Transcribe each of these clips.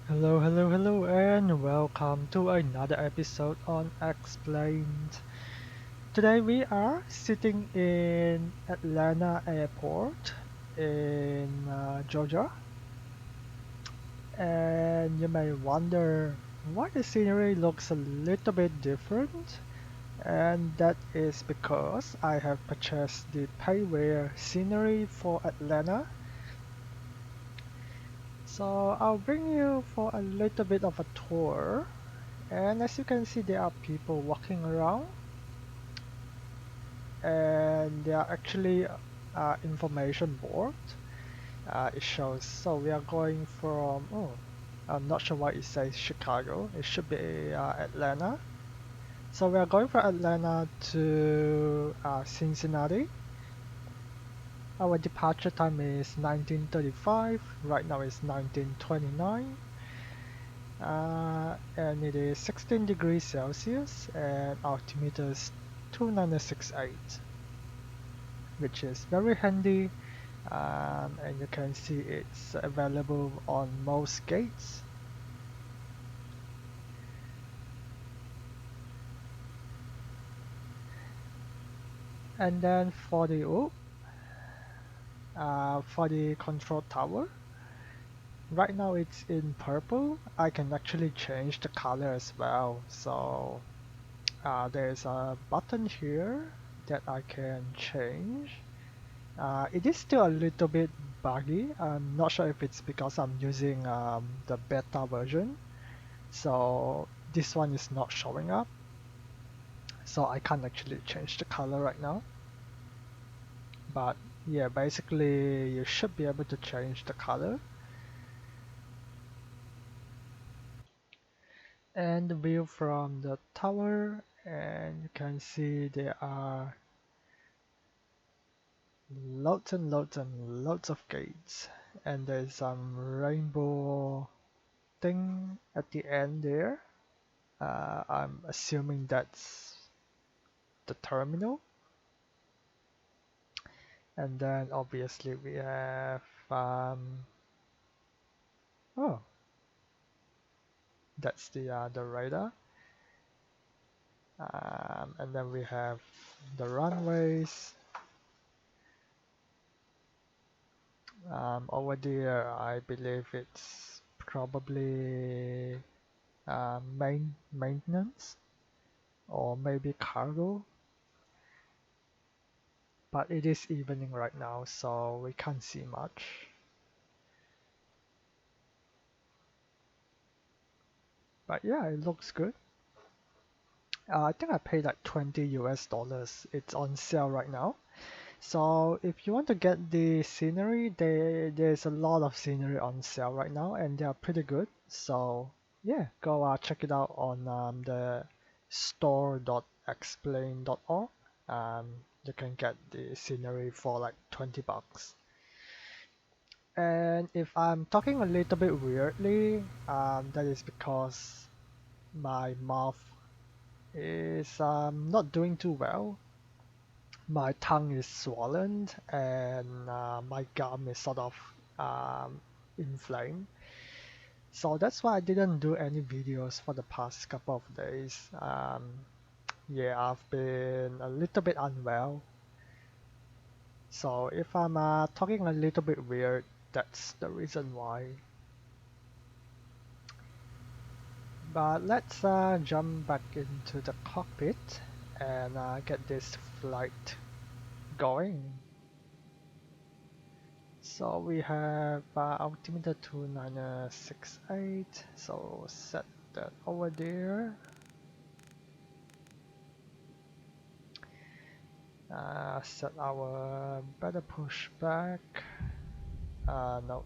Hello, hello, hello, and welcome to another episode on Explained. Today we are sitting in Atlanta Airport in Georgia, and you may wonder why the scenery looks a little bit different, and that is because I have purchased the payware scenery for Atlanta. So I'll bring you for a little bit of a tour. And as you can see, there are people walking around, and there are actually information board. It shows. So we are going from. Oh, I'm not sure why it says Chicago. It should be Atlanta. So we are going from Atlanta to Cincinnati. Our departure time is 19:35. Right now it's 19:29. And it is 16 degrees Celsius and altimeter is 2968, which is very handy, and you can see it's available on most gates. And then for the control tower, right now it's in purple. I can actually change the color as well. So there's a button here that I can change. It is still a little bit buggy. I'm not sure if it's because I'm using the beta version. So this one is not showing up. So I can't actually change the color right now. But yeah, basically you should be able to change the color. And the view from the tower, and you can see there are lots and lots and lots of gates. And there's some rainbow thing at the end there. I'm assuming that's the terminal. And then obviously we have, oh, that's the radar. And then we have the runways. Over there, I believe it's probably maintenance or maybe cargo. But it is evening right now, so we can't see much. But yeah, it looks good. I think I paid like 20 US dollars. It's on sale right now. So if you want to get the scenery, there's a lot of scenery on sale right now, and they are pretty good. So yeah, go check it out on the store.explain.org. You can get the scenery for like 20 bucks. And if I'm talking a little bit weirdly, that is because my mouth is not doing too well. My tongue is swollen and my gum is sort of inflamed. So that's why I didn't do any videos for the past couple of days. Yeah, I've been a little bit unwell. So if I'm talking a little bit weird, that's the reason why. But let's jump back into the cockpit and get this flight going. So we have altimeter 2968, so set that over there. Set our better push back. No,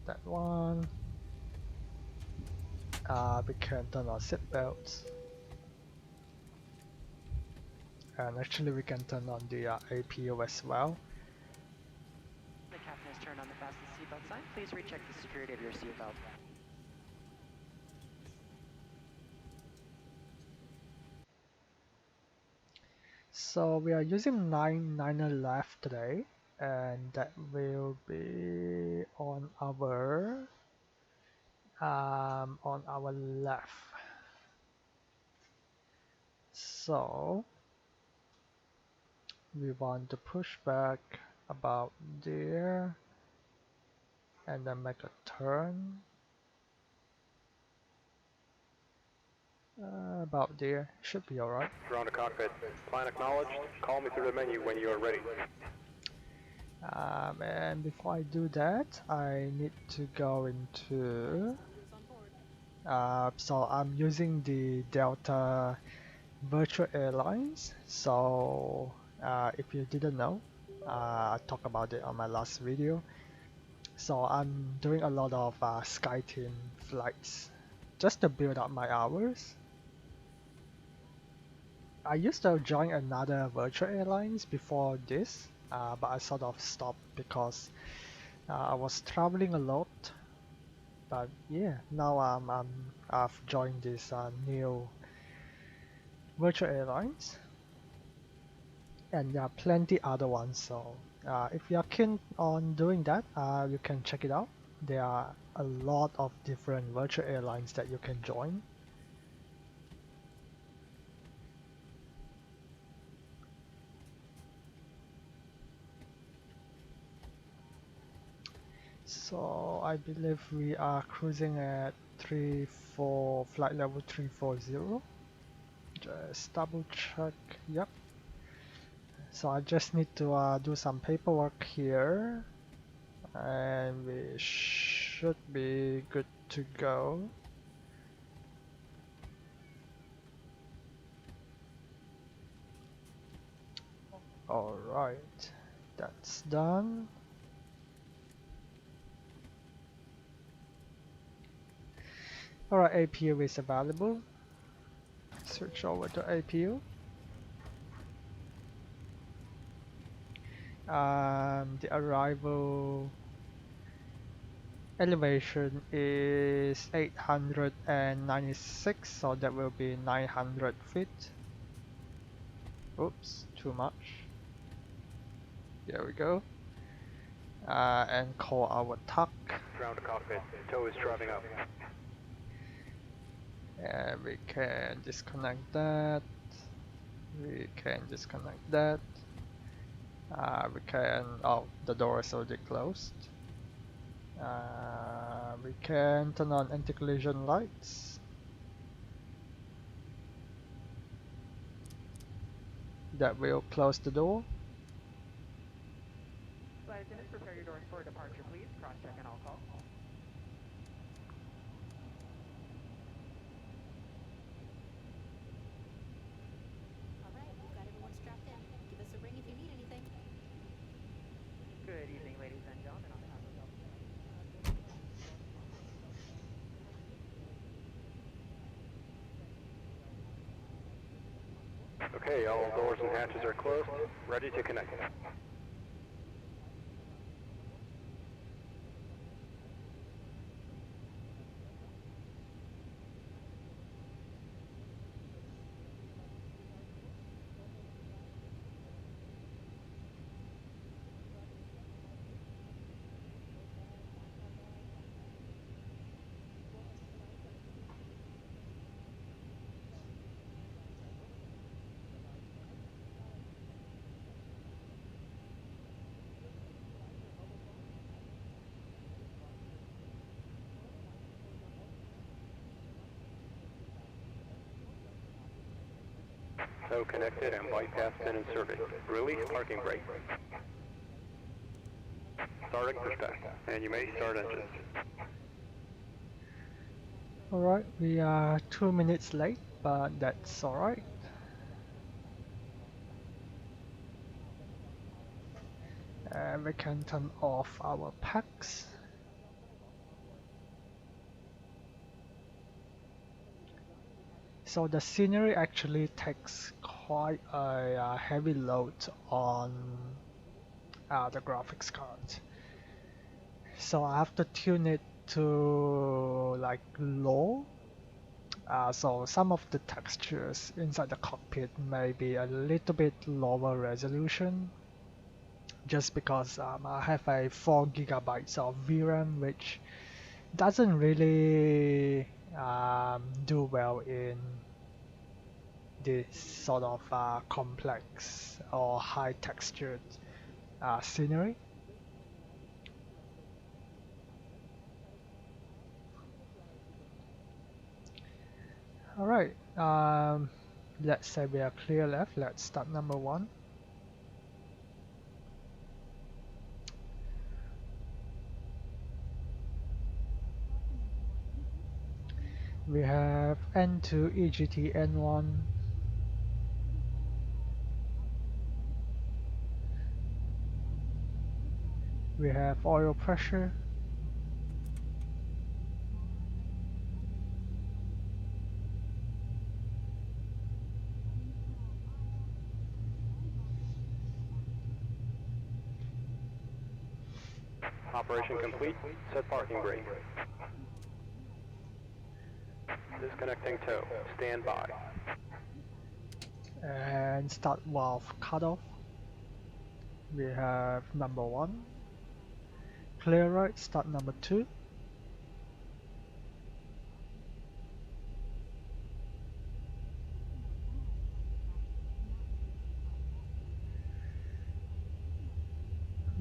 that one. We can turn our seat belts. And actually we can turn on the APU as well. The captain has turned on the fasten seatbelt sign. Please recheck the security of your seatbelt. So we are using 9 left today, and that will be on our on our left. So we want to push back about there and then make a turn about there. Should be alright. Ground to cockpit. Plan acknowledged. Call me through the menu when you are ready. And before I do that, I need to go into. So I'm using the Delta Virtual Airlines. So if you didn't know, I talked about it on my last video. So I'm doing a lot of SkyTeam flights just to build up my hours. I used to join another virtual airlines before this, but I sort of stopped because I was traveling a lot. But yeah, now I've joined this new virtual airlines, and there are plenty other ones. So if you're keen on doing that, you can check it out. There are a lot of different virtual airlines that you can join. So I believe we are cruising at 34 flight level 340. Just double check. Yep. So I just need to do some paperwork here, and we should be good to go. All right, that's done. All right, APU is available. Switch over to APU. The arrival elevation is 896, so that will be 900 feet. Oops, too much. There we go. And call our tuck. Ground to cockpit. Tow is driving up. And we can disconnect that. We can disconnect that. We can. Oh, the door is already closed. We can turn on anti-collision lights. That will close the door. Flight attendants, prepare your doors for departure, please. Cross-check and all calls. All right, we've got everyone strapped in. Give us a ring if you need anything. Good evening, ladies and gentlemen. On behalf of Delta. Okay, all doors and hatches are closed. Ready to connect. Tow connected and bypass pin inserted. Release parking brake. Starting pushback, and you may start engine. Alright, we are 2 minutes late, but that's alright. And we can turn off our packs. So the scenery actually takes quite a heavy load on the graphics card. So I have to tune it to like low. So some of the textures inside the cockpit may be a little bit lower resolution, just because I have a 4 gigabytes of VRAM, which doesn't really do well in this sort of complex or high textured scenery. All right, let's say we are clear left. Let's start number one. We have N2 EGT N1. We have oil pressure. Operation complete. Set parking brake. Disconnecting tow. Stand by. And start valve cutoff. We have number one. Clear right, start number two.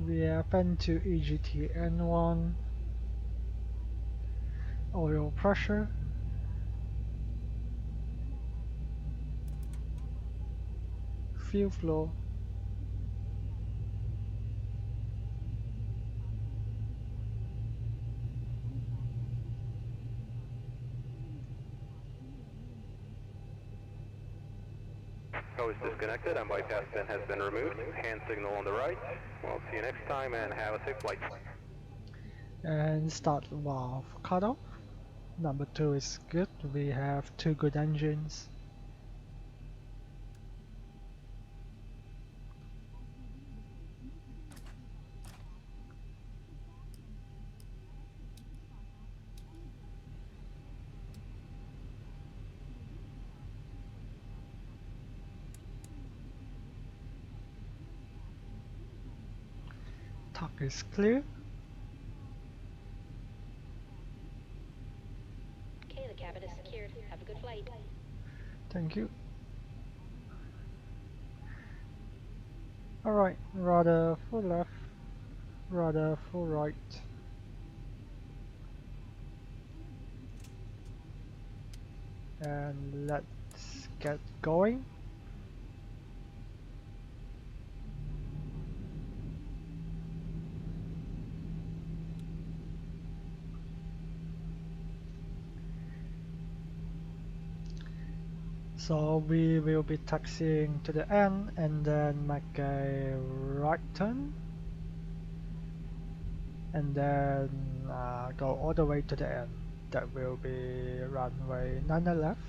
We have N2 EGT N1. Oil pressure. Fuel flow. Tow is disconnected and bypass pin has been removed. Hand signal on the right. We'll see you next time and have a safe flight. And start valve cutoff. Number two is good. We have two good engines. Tuck is clear. Okay, the cabin is secured. Have a good flight. Thank you. Alright, rudder full left, rudder full right. And let's get going. So we will be taxiing to the end and then make a right turn and then go all the way to the end. That will be runway 9 left.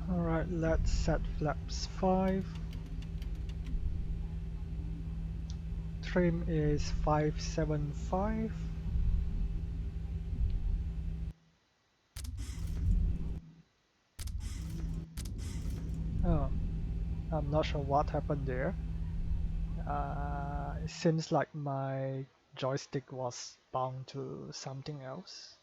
Alright, let's set flaps 5. Trim is 575. Oh, I'm not sure what happened there. It seems like my joystick was bound to something else.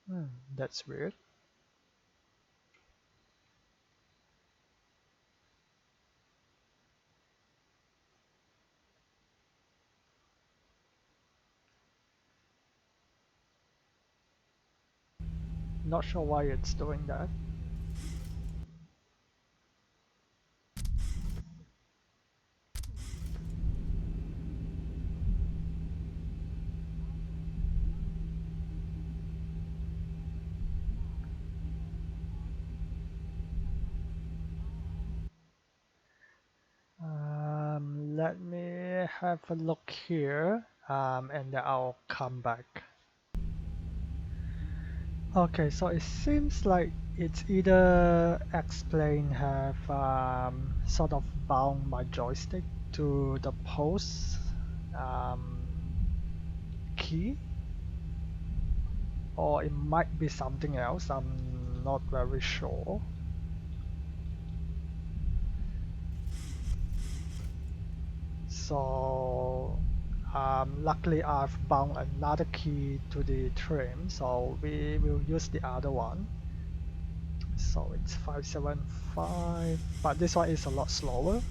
Hmm, that's weird. Not sure why it's doing that. Let me have a look here, and then I'll come back. Okay, so it seems like it's either X-Plane have sort of bound my joystick to the post um, key, or it might be something else. I'm not very sure. So luckily I've bound another key to the trim, so we will use the other one. So it's 575, but this one is a lot slower.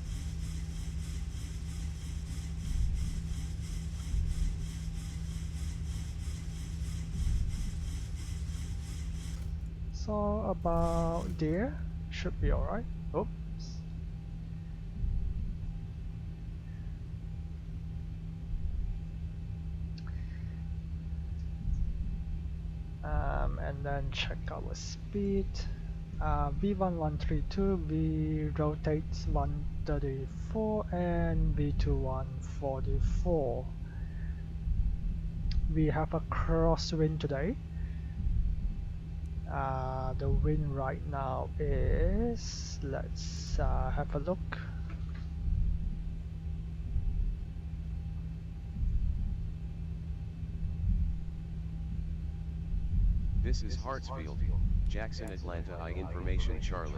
So about there should be alright. Oops. And then check our speed. V1132, we rotates 134 and V2 144. We have a crosswind today. The wind right now is, let's have a look. This is Hartsfield, Jackson, Atlanta. I information Charlie.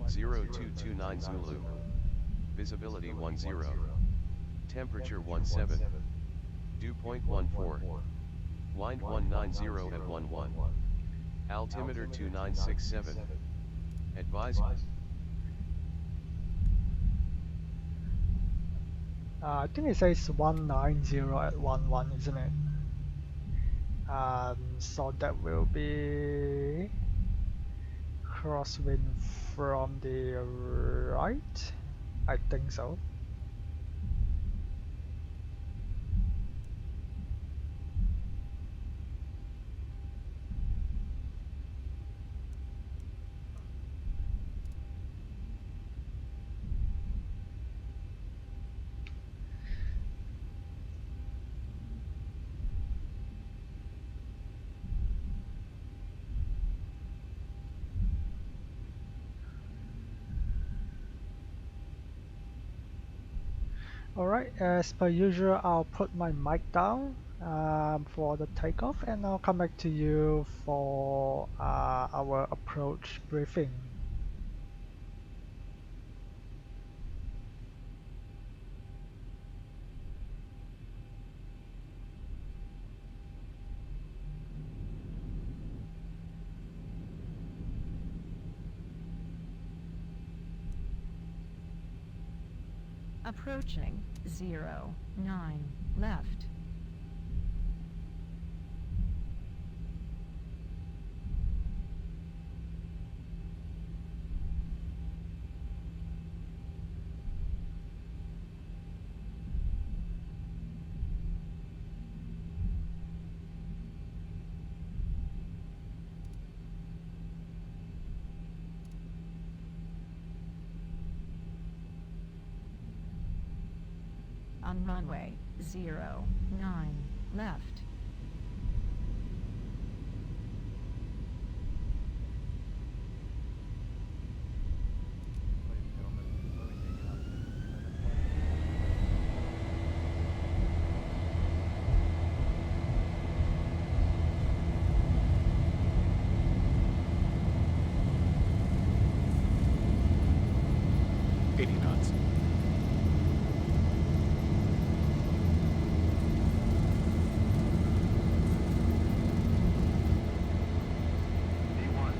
0229 Zulu. Visibility 10. Temperature 17. Dew point 14. Wind 190 at 11. Altimeter 2967. Advise. I think it says 190 at 11, isn't it? So that will be crosswind from the right. I think so. Alright, as per usual, I'll put my mic down for the takeoff, and I'll come back to you for our approach briefing. Approaching 09 left. On runway 09 left.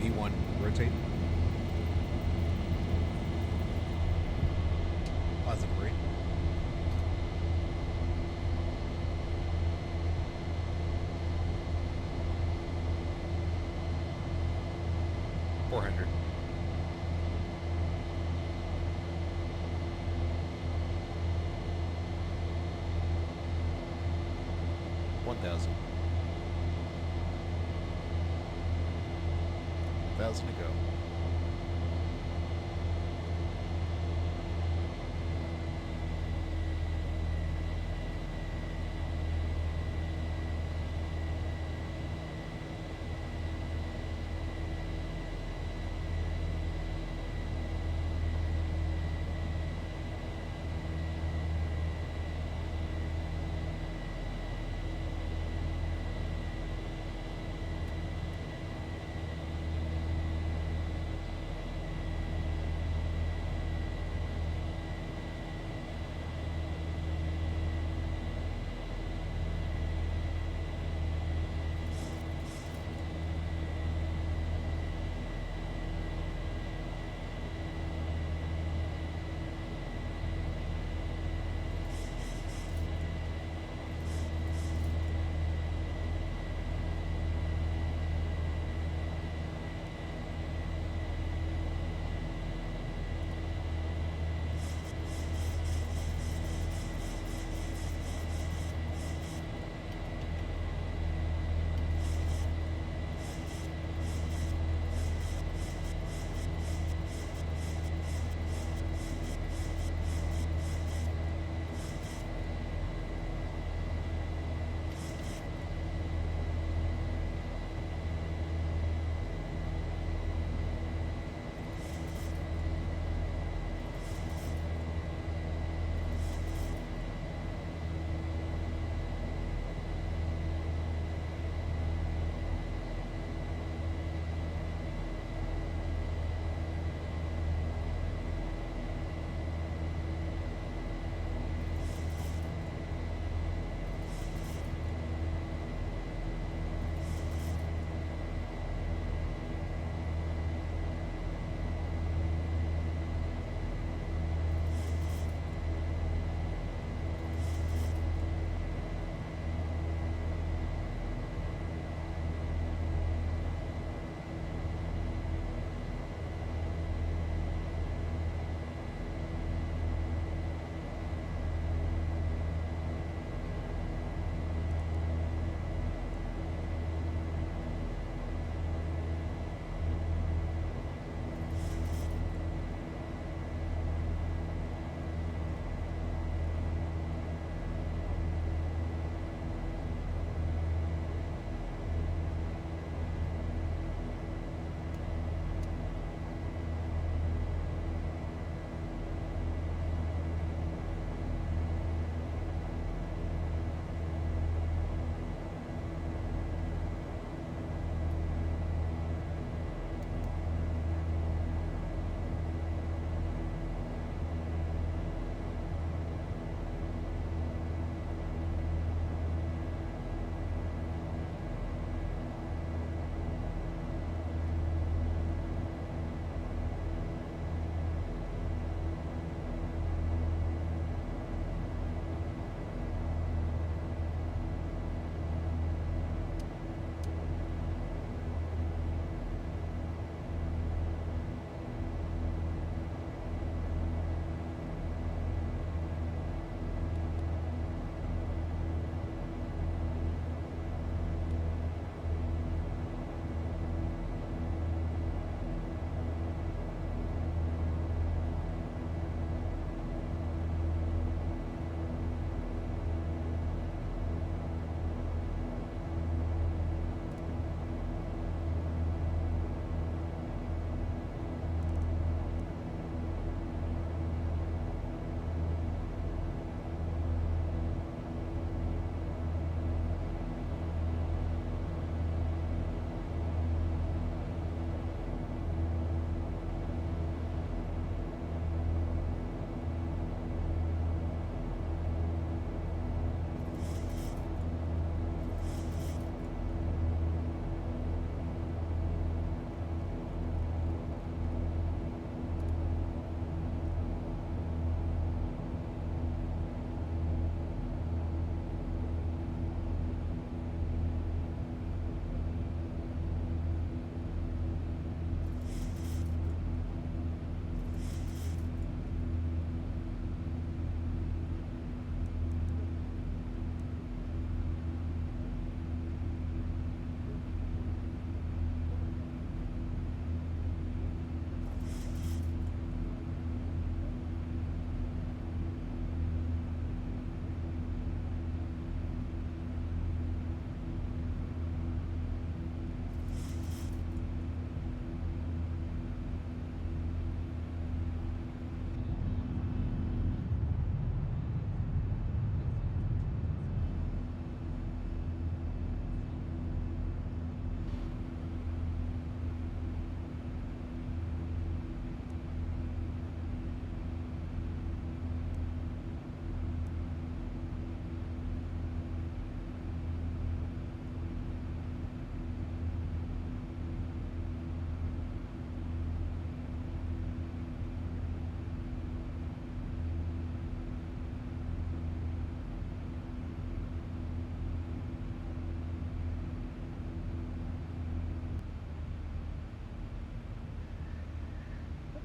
V1, rotate. Positive rate. $400. $1,000. $1,000 to go.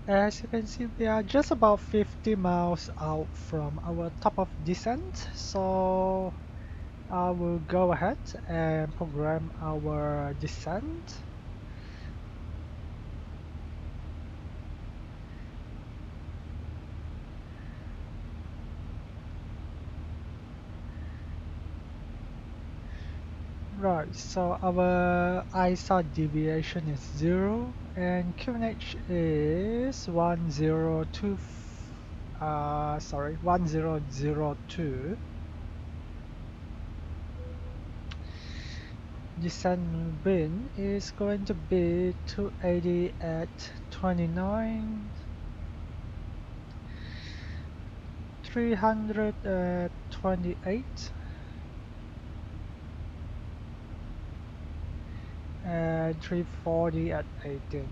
As you can see, we are just about 50 miles out from our top of descent, so I will go ahead and program our descent. Right, so our ISO deviation is 0 and QNH is 1002. Descent wind is going to be 280 at 29, 300 at 28, and 340 at 18.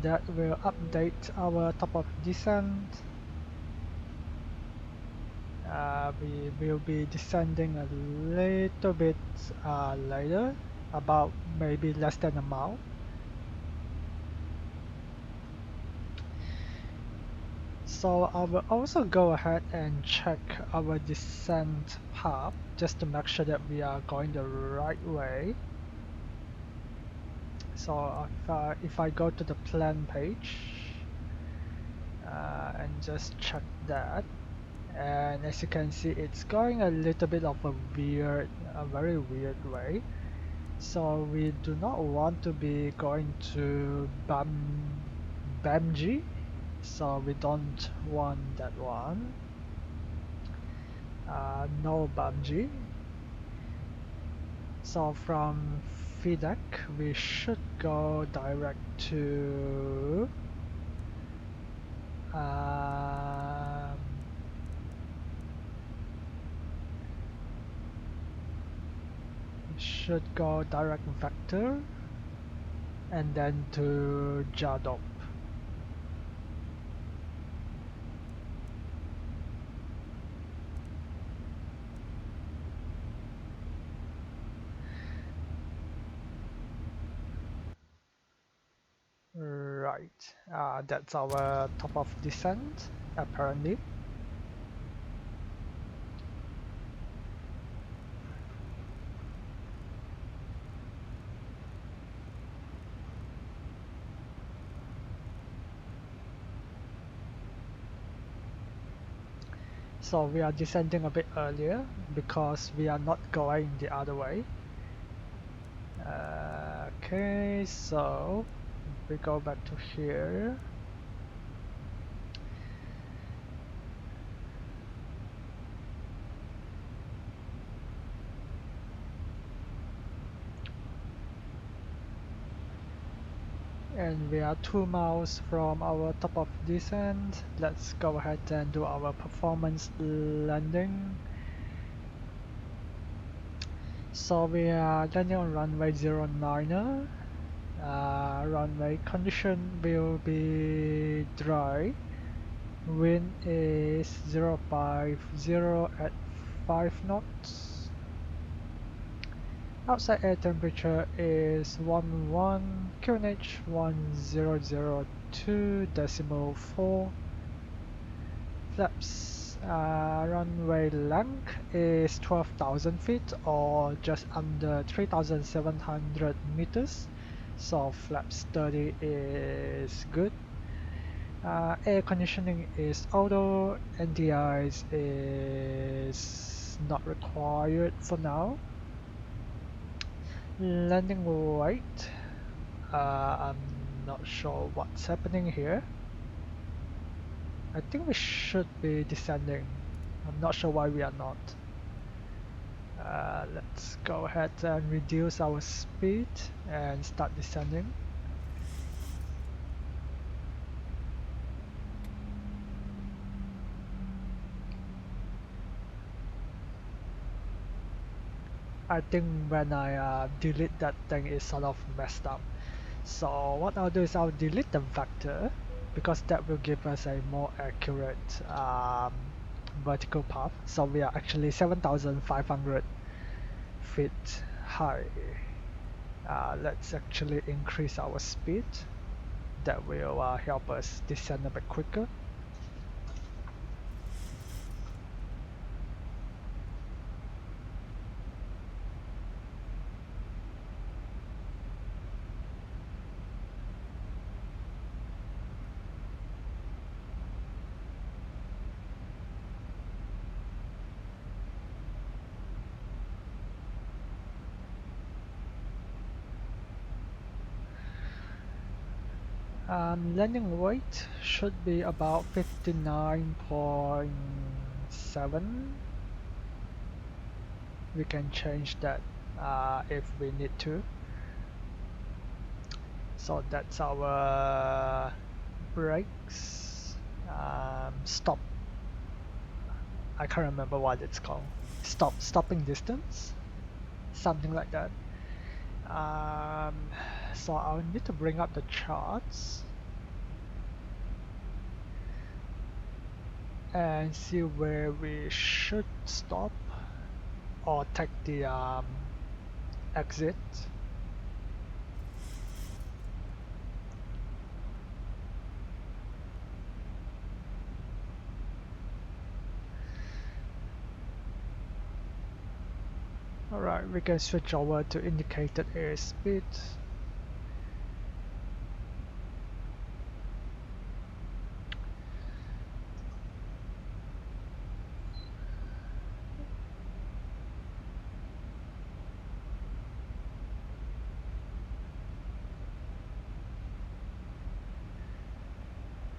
That will update our top of descent. We will be descending a little bit later, about maybe less than a mile. So I will also go ahead and check our descent path just to make sure that we are going the right way. So if I go to the plan page and just check that, and as you can see, it's going a little bit of a very weird way. So we do not want to be going to Bamji, so we don't want that one. No Bamji. So from Fidak, we should go direct to should go direct vector and then to Jadop. Right, that's our top of descent apparently. So we are descending a bit earlier because we are not going the other way. Okay, so we go back to here. And we are 2 miles from our top of descent. Let's go ahead and do our performance landing. So we are landing on runway 09er. Runway condition will be dry. Wind is 050 at 5 knots. Outside air temperature is 11 QNH 1002.4. Flaps runway length is 12,000 feet or just under 3,700 meters. So flaps 30 is good. Air conditioning is auto, NDIs is not required for now. Landing weight, I'm not sure what's happening here. I think we should be descending. I'm not sure why we are not. Let's go ahead and reduce our speed and start descending. I think when I delete that thing, it's sort of messed up. So what I'll do is I'll delete the vector because that will give us a more accurate vertical path. So we are actually 7,500 feet high. Let's actually increase our speed. That will help us descend a bit quicker. Landing weight should be about 59.7. We can change that if we need to. So that's our brakes. Stop. I can't remember what it's called. Stopping distance, something like that. Um, so I'll need to bring up the charts and see where we should stop or take the exit. Alright, we can switch over to indicated airspeed.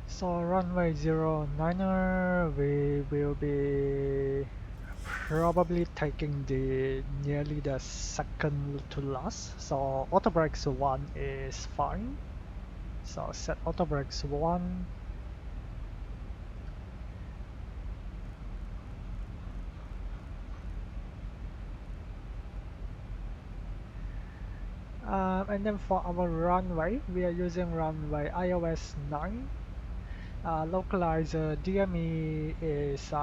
So runway 09er, we will be probably taking the nearly the second to last. So auto brakes 1 is fine. So set auto brakes 1. And then for our runway, we are using runway iOS 9. Localizer DME is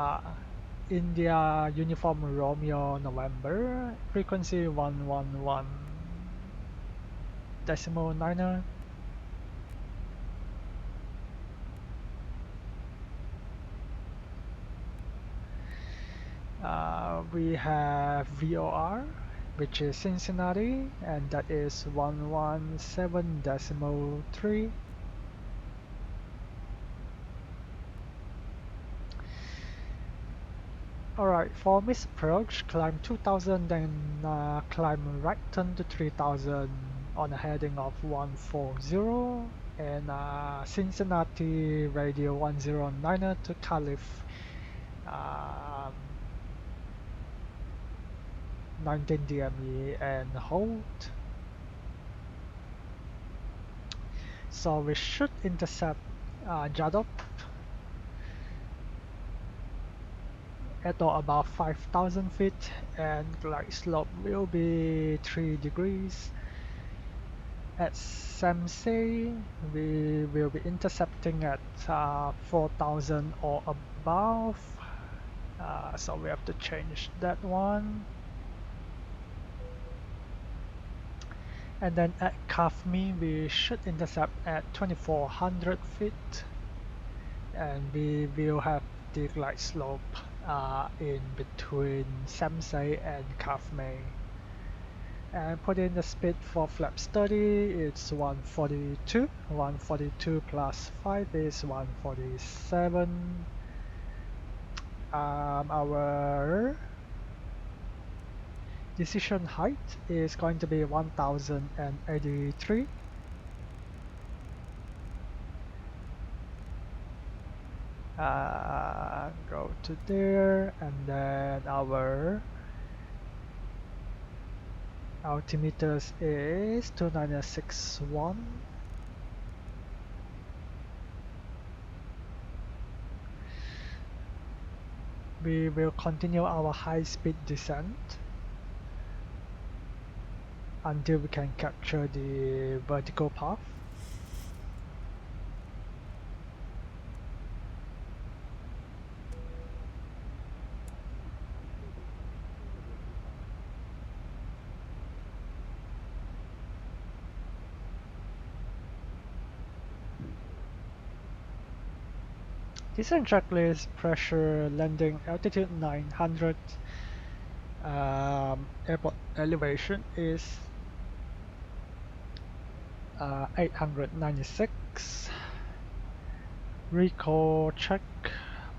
India Uniform Romeo November, frequency 111 decimal niner. We have VOR, which is Cincinnati, and that is 117 decimal 3. Alright, for Miss Approach, climb 2000, then climb right turn to 3000 on a heading of 140, and Cincinnati radio 109 to Caliph 19 DME and hold. So we should intercept Jadop at or about 5000 feet, and glide slope will be 3 degrees. At Samsei, we will be intercepting at 4000 or above, so we have to change that one. And then at Kafmi, we should intercept at 2400 feet, and we will have the glide slope in between Samsei and Kafmi. And put in the speed for flaps 30, it's 142. 142 plus 5 is 147. Our decision height is going to be 1083. Go to there, and then our altimeters is 2961. We will continue our high-speed descent until we can capture the vertical path. Descent checklist, pressure, landing altitude 900, airport elevation is 896, recall check,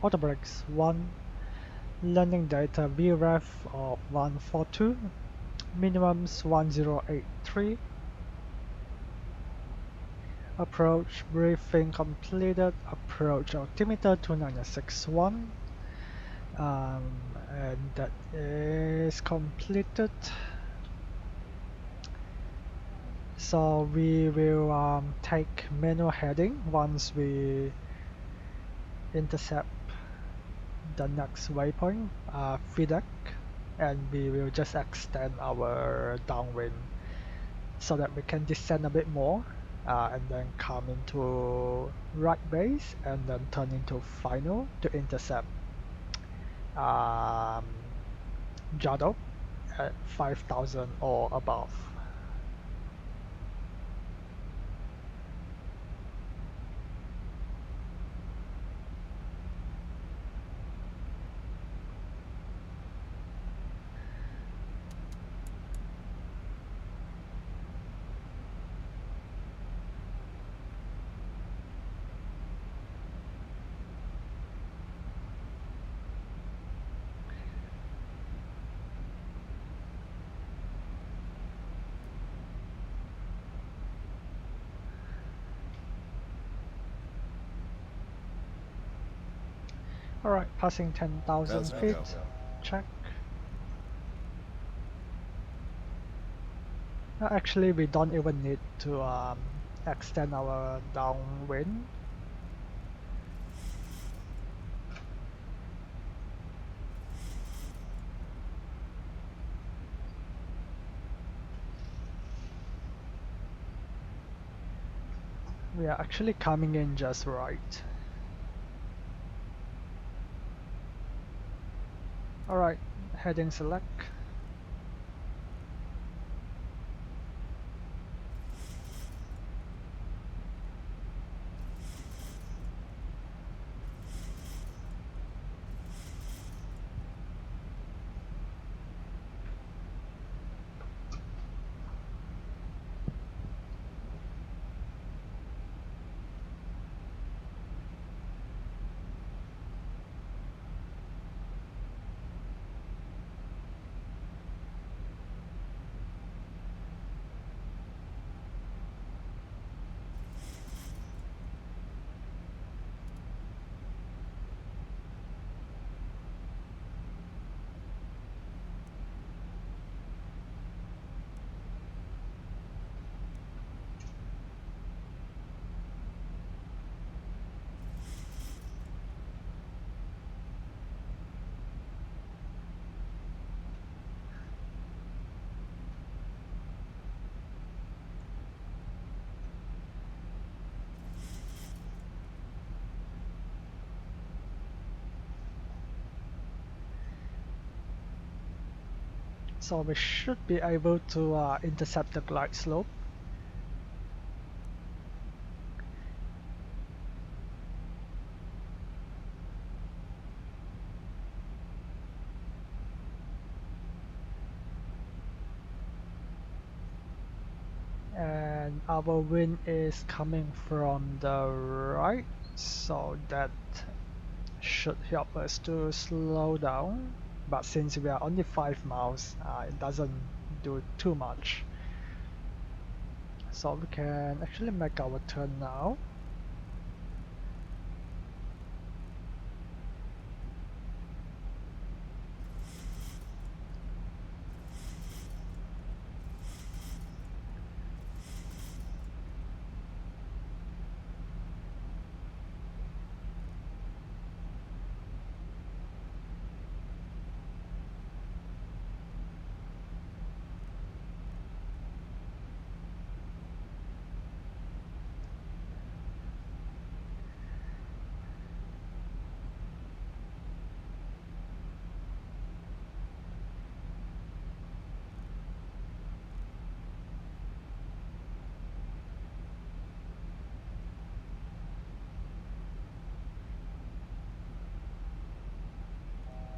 auto brakes 1, landing data VREF of 142, minimums 1083, approach briefing completed, approach altimeter 2961, and that is completed. So we will take manual heading once we intercept the next waypoint, feedback, and we will just extend our downwind so that we can descend a bit more and then come into right base and then turn into final to intercept um, Jado at 5,000 or above. Alright, passing 10,000 1,000 to feet, go. check. Actually, we don't even need to extend our downwind. We are actually coming in just right. Alright, heading select. So we should be able to intercept the glide slope. And our wind is coming from the right, so that should help us to slow down. But since we are only 5 miles, it doesn't do too much. So we can actually make our turn now.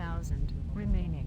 1,000 remaining.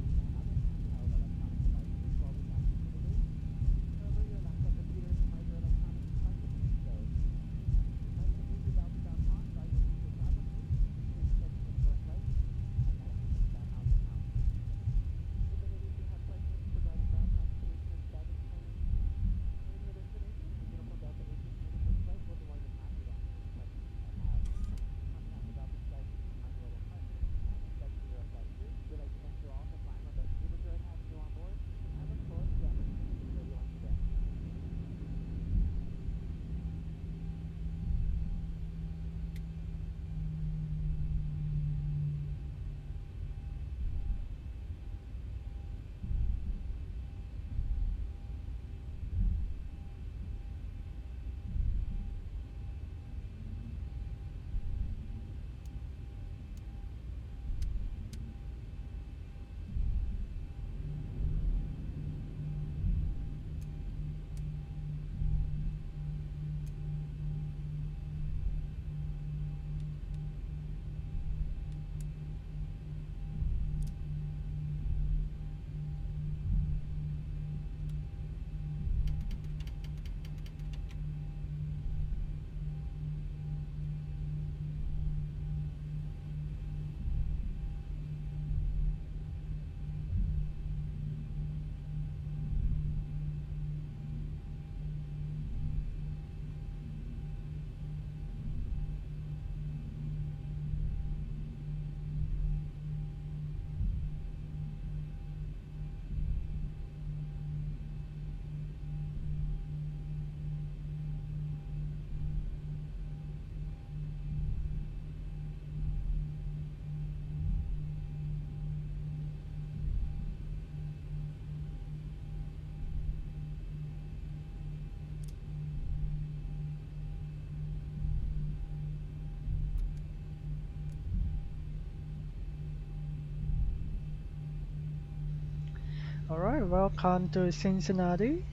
Alright, welcome to Cincinnati.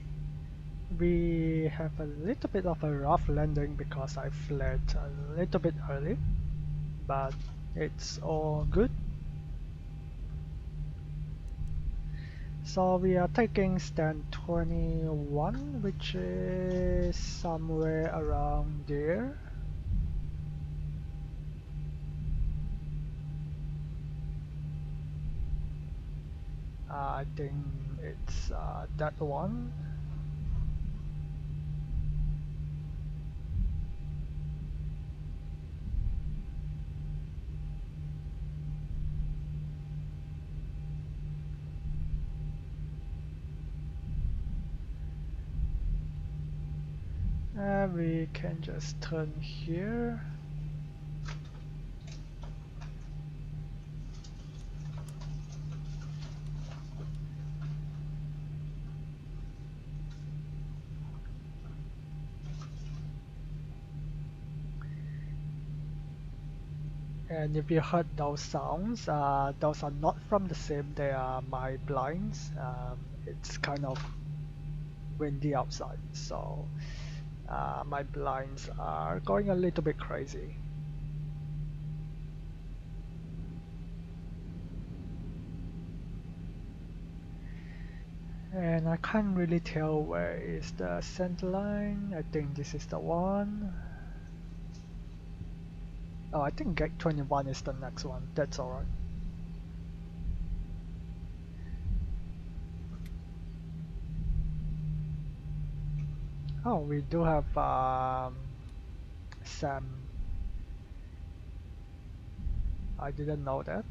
We have a little bit of a rough landing because I fled a little bit early, but it's all good. So we are taking stand 21, which is somewhere around there. I think it's that one. We can just turn here. And if you heard those sounds, those are not from the sim, they are my blinds. It's kind of windy outside, so my blinds are going a little bit crazy. And I can't really tell where is the center line. I think this is the one. Oh, I think gate 21 is the next one. That's alright. Oh, we do have Sam. I didn't know that.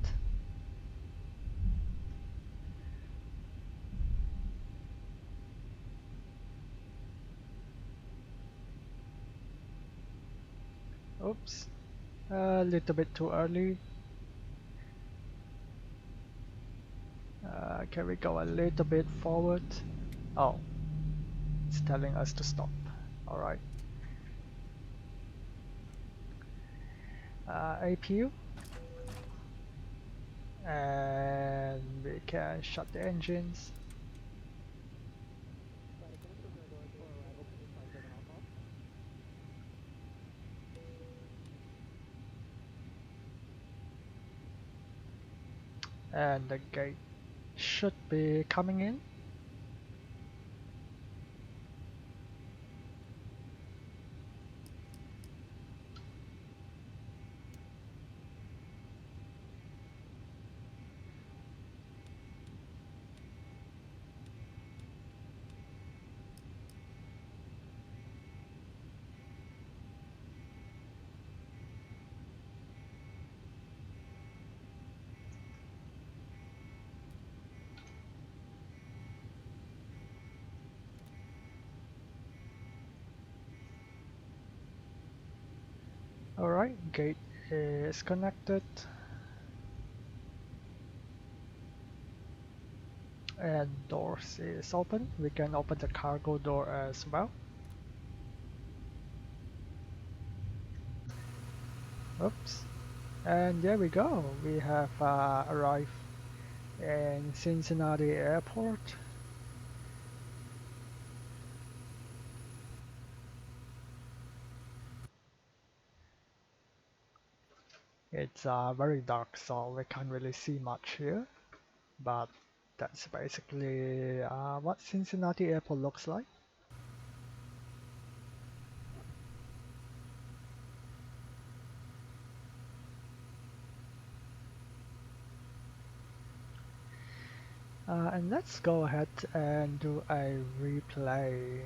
Oops, a little bit too early. Can we go a little bit forward? Oh, it's telling us to stop. Alright. APU. And we can shut the engines. and the gate should be coming in. Alright, gate is connected. And doors is open. We can open the cargo door as well. Oops. And there we go. We have arrived in Cincinnati Airport. It's very dark, so we can't really see much here. But that's basically what Cincinnati Airport looks like. And let's go ahead and do a replay.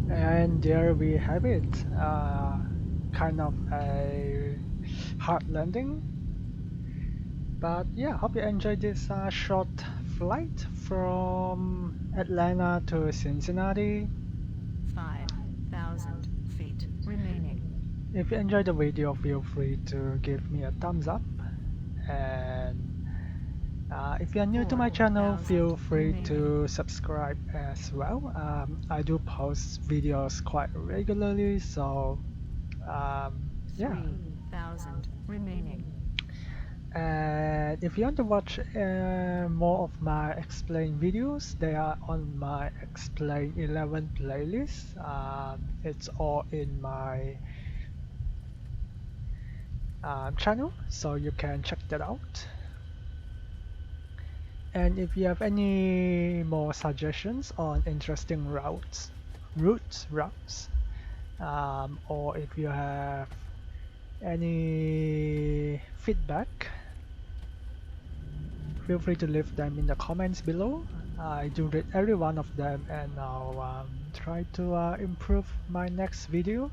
And there we have it. Kind of a hard landing. But yeah, hope you enjoyed this short flight from Atlanta to Cincinnati. 5,000 feet remaining. If you enjoyed the video, feel free to give me a thumbs up. And if you are new to my channel, 4,000 feel free remaining. to subscribe as well. I do post videos quite regularly, so yeah. 3,000 remaining. And if you want to watch more of my explain videos, they are on my explain 11 playlist. It's all in my channel, so you can check that out. And if you have any more suggestions on interesting routes, or if you have any feedback, feel free to leave them in the comments below. I do read every one of them, and I'll try to improve my next video.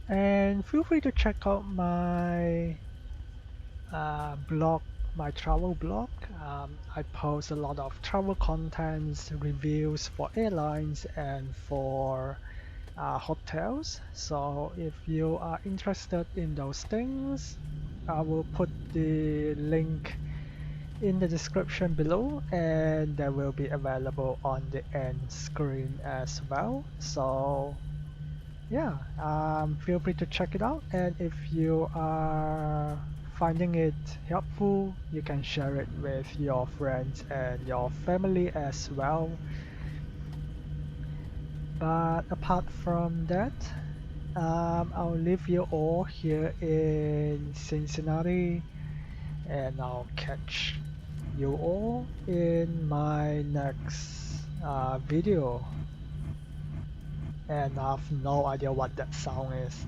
And feel free to check out my blog, my travel blog. I post a lot of travel contents, reviews for airlines and for hotels. So if you are interested in those things, I will put the link in the description below, and they will be available on the end screen as well. So yeah, feel free to check it out, and if you are finding it helpful, you can share it with your friends and your family as well. But apart from that, I'll leave you all here in Cincinnati, and I'll catch you all in my next video. And I have no idea what that sound is.